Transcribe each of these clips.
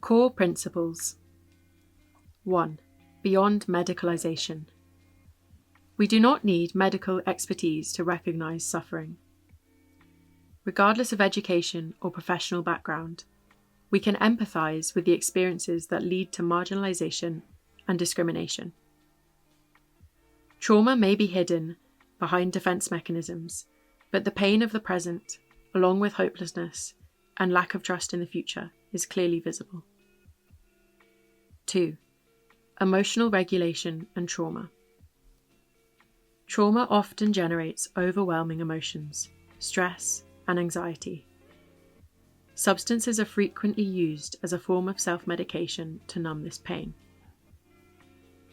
Core principles. 1. Beyond medicalization. We do not need medical expertise to recognize suffering. Regardless of education or professional background, we can empathize with the experiences that lead to marginalization and discrimination. Trauma may be hidden behind defense mechanisms, but the pain of the present, along with hopelessness and lack of trust in the future, is clearly visible. 2. Emotional regulation and trauma. Trauma often generates overwhelming emotions, stress, and anxiety. Substances are frequently used as a form of self-medication to numb this pain.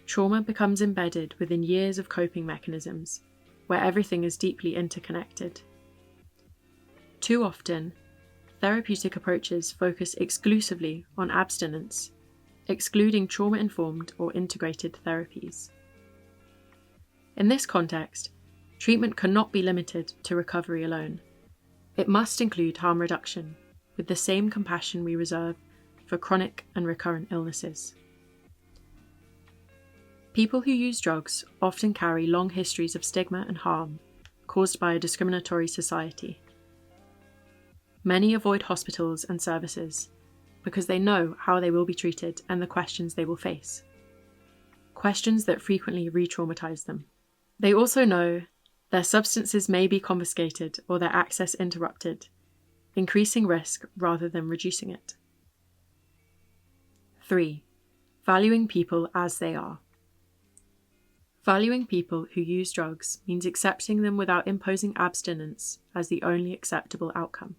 Trauma becomes embedded within years of coping mechanisms, where everything is deeply interconnected. Too often, therapeutic approaches focus exclusively on abstinence, excluding trauma-informed or integrated therapies. In this context, treatment cannot be limited to recovery alone. It must include harm reduction, with the same compassion we reserve for chronic and recurrent illnesses. People who use drugs often carry long histories of stigma and harm caused by a discriminatory society. Many avoid hospitals and services because they know how they will be treated and the questions they will face. Questions that frequently re-traumatize them. They also know their substances may be confiscated or their access interrupted, increasing risk rather than reducing it. 3. Valuing people as they are. Valuing people who use drugs means accepting them without imposing abstinence as the only acceptable outcome.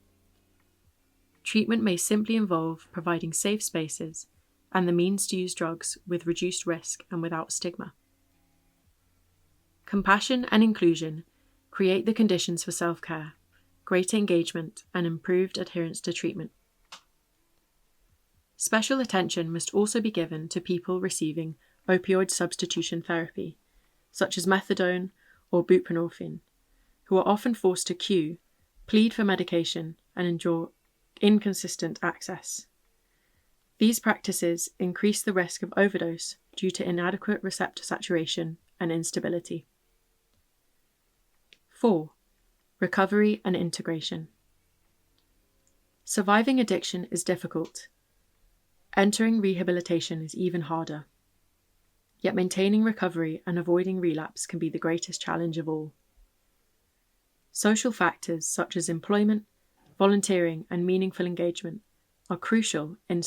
Treatment may simply involve providing safe spaces and the means to use drugs with reduced risk and without stigma. Compassion and inclusion create the conditions for self-care, greater engagement, and improved adherence to treatment. Special attention must also be given to people receiving opioid substitution therapy, such as methadone or buprenorphine, who are often forced to queue, plead for medication, and endure inconsistent access. These practices increase the risk of overdose due to inadequate receptor saturation and instability. 4. Recovery and integration. Surviving addiction is difficult. Entering rehabilitation is even harder. Yet maintaining recovery and avoiding relapse can be the greatest challenge of all. Social factors such as employment, volunteering, and meaningful engagement are crucial in